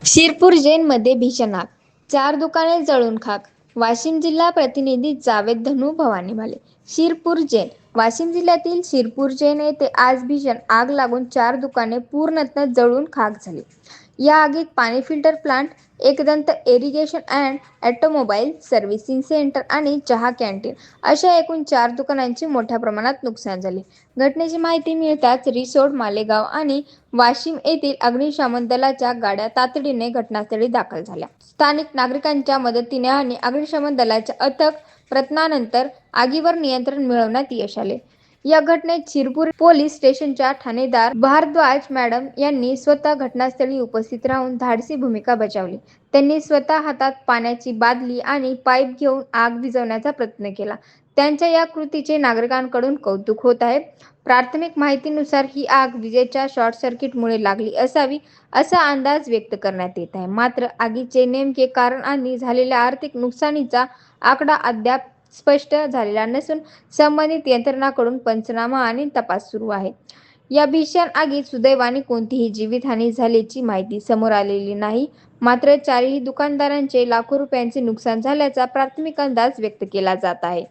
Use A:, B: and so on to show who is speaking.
A: शिरपूर जैनमध्ये भीषण आग, 4 दुकाने जळून खाक. वाशिम जिल्हा प्रतिनिधी जावेद धनू भवानी भाले. शिरपूर जैन. वाशिम जिल्ह्यातील शिरपूर जैन येथे आज भीषण आग लागून 4 दुकाने पूर्णतः जळून खाक झाली. या आगीत पाणी filter plant, Ekdant irrigation and automobile servicing centre आणि चहा कॅन्टीन अशा एकूण 4 दुकानांचे मोठ्या प्रमाणात नुकसान झाले. घटनेची माहिती मिळताच रिसोड, मालेगाव आणि वाशिम येथील अग्निशमन दलाच्या गाड्या तातडीने घटनास्थळी दाखल झाल्या. स्थानिक नागरिकांच्या मदतीने आणि अग्निशमन दलाच्या अथक प्रयत्नानंतर आगीवर नियंत्रण मिळवण्यात यश आले. या घटनेत शिरपूर पोलीस स्टेशनच्या ठाणेदार भारद्वाज मॅडम यांनी स्वतः घटनास्थळी उपस्थित राहून धाडसी भूमिका बजावली. त्यांनी स्वतः हातात पाण्याची बादली आणि पाईप घेऊन आग विझवण्याचा प्रयत्न केला. त्यांच्या या कृतीचे नागरिकांकडून कौतुक होत आहे. प्राथमिक माहितीनुसार ही आग विजेच्या शॉर्ट सर्किटमुळे लागली असावी असा अंदाज व्यक्त करण्यात येत आहे. मात्र आगीचे नेमके कारण आणि झालेल्या आर्थिक नुकसानीचा आकडा अद्याप स्पष्ट झालेला नसून संबंधित यंत्रणांकडून पंचनामा आणि तपास सुरू आहे. या भीषण आगीत सुदैवाने कोणतीही जीवितहानी झाल्याची माहिती समोर आलेली नाही. मात्र 4ही दुकानदारांचे लाखो रुपयांचे नुकसान झाल्याचा प्राथमिक अंदाज व्यक्त केला जात आहे.